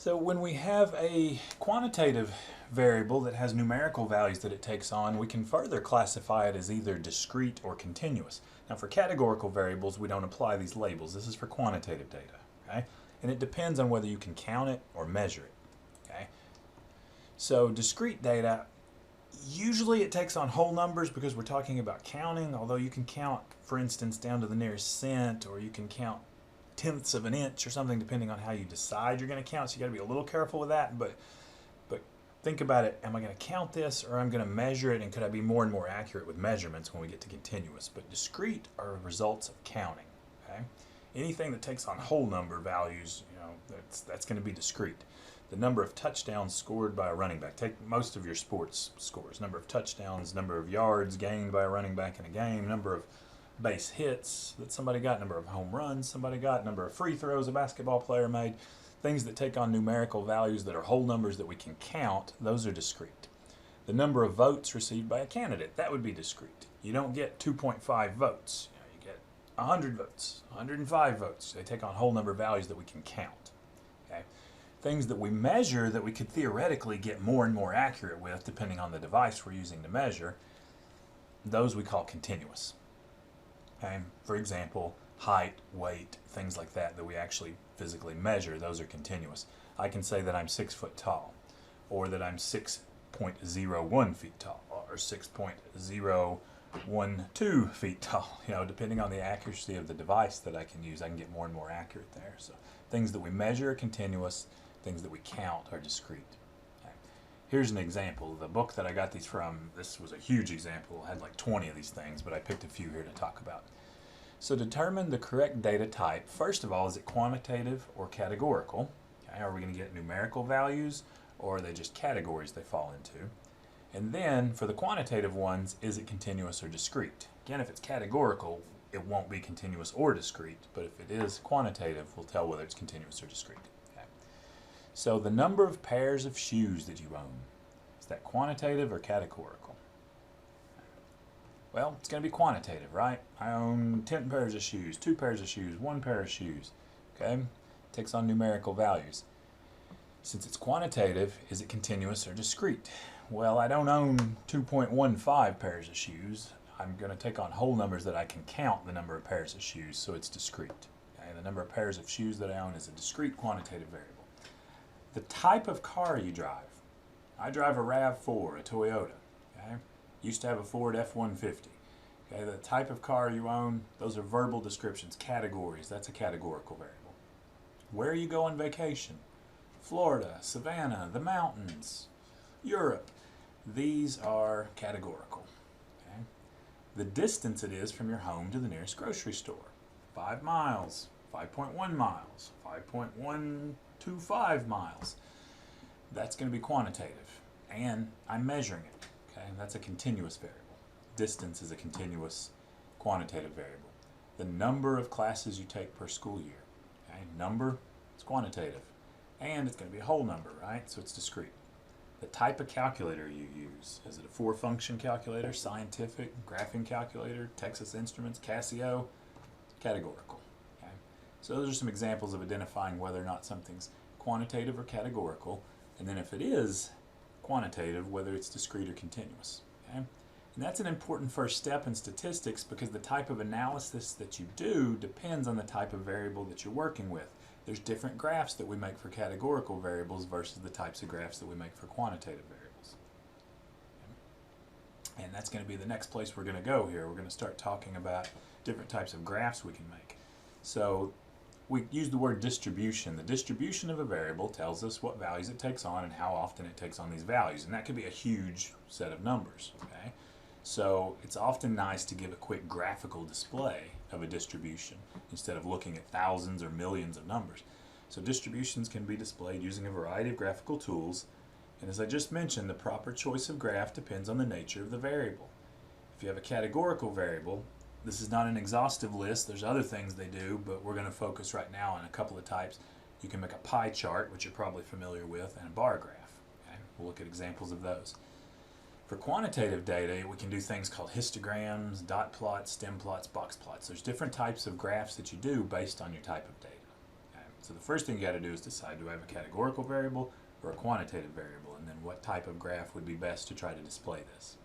So when we have a quantitative variable that has numerical values that it takes on, we can further classify it as either discrete or continuous. Now for categorical variables, we don't apply these labels. This is for quantitative data, okay? And it depends on whether you can count it or measure it, okay? So discrete data, usually it takes on whole numbers because we're talking about counting, although you can count, for instance, down to the nearest cent, or you can count tenths of an inch or something depending on how you decide you're going to count, so you got to be a little careful with that. But think about it, am I going to count this or I'm going to measure it, and could I be more and more accurate with measurements when we get to continuous? But discrete are results of counting, okay? Anything that takes on whole number values, that's going to be discrete. The number of touchdowns scored by a running back, take most of your sports scores, number of touchdowns, number of yards gained by a running back in a game, number of base hits that somebody got, number of home runs somebody got, number of free throws a basketball player made. Things that take on numerical values that are whole numbers that we can count, those are discrete. The number of votes received by a candidate, that would be discrete. You don't get 2.5 votes. You get 100 votes, 105 votes. They take on whole number values that we can count. Okay? Things that we measure that we could theoretically get more and more accurate with depending on the device we're using to measure, those we call continuous. Okay? For example, height, weight, things like that that we actually physically measure, those are continuous. I can say that I'm 6 foot tall, or that I'm 6.01 feet tall, or 6.012 feet tall. Depending on the accuracy of the device that I can use, I can get more and more accurate there. So things that we measure are continuous, things that we count are discrete. Okay. Here's an example. The book that I got these from, this was a huge example. It had like 20 of these things, but I picked a few here to talk about. So determine the correct data type. First of all, is it quantitative or categorical? Okay, are we going to get numerical values, or are they just categories they fall into? And then for the quantitative ones, is it continuous or discrete? Again, if it's categorical, it won't be continuous or discrete, but if it is quantitative, we'll tell whether it's continuous or discrete. Okay. So the number of pairs of shoes that you own, is that quantitative or categorical? Well, it's going to be quantitative, right? I own 10 pairs of shoes, 2 pairs of shoes, 1 pair of shoes. Okay? Takes on numerical values. Since it's quantitative, is it continuous or discrete? Well, I don't own 2.15 pairs of shoes. I'm going to take on whole numbers that I can count the number of pairs of shoes, so it's discrete. Okay? The number of pairs of shoes that I own is a discrete quantitative variable. The type of car you drive. I drive a RAV4, a Toyota. Okay? Used to have a Ford F-150. Okay, the type of car you own, those are verbal descriptions, categories. That's a categorical variable. Where you go on vacation? Florida, Savannah, the mountains, Europe. These are categorical. Okay? The distance it is from your home to the nearest grocery store. 5 miles, 5.1 miles, 5.125 miles. That's going to be quantitative. And I'm measuring it. Okay, that's a continuous variable. Distance is a continuous quantitative variable. The number of classes you take per school year. Okay, number is quantitative. And it's going to be a whole number, right? So it's discrete. The type of calculator you use. Is it a 4-function calculator, scientific, graphing calculator, Texas Instruments, Casio? Categorical. Okay? So those are some examples of identifying whether or not something's quantitative or categorical. And then if it is quantitative, whether it's discrete or continuous. Okay? And that's an important first step in statistics, because the type of analysis that you do depends on the type of variable that you're working with. There's different graphs that we make for categorical variables versus the types of graphs that we make for quantitative variables. Okay? And that's going to be the next place we're going to go here. We're going to start talking about different types of graphs we can make. So we use the word distribution. The distribution of a variable tells us what values it takes on and how often it takes on these values. And that could be a huge set of numbers. Okay? So it's often nice to give a quick graphical display of a distribution instead of looking at thousands or millions of numbers. So distributions can be displayed using a variety of graphical tools. And as I just mentioned, the proper choice of graph depends on the nature of the variable. If you have a categorical variable, this is not an exhaustive list. There's other things they do, but we're going to focus right now on a couple of types. You can make a pie chart, which you're probably familiar with, and a bar graph. Okay? We'll look at examples of those. For quantitative data, we can do things called histograms, dot plots, stem plots, box plots. There's different types of graphs that you do based on your type of data. Okay? So the first thing you got to do is decide, do I have a categorical variable or a quantitative variable, and then what type of graph would be best to try to display this.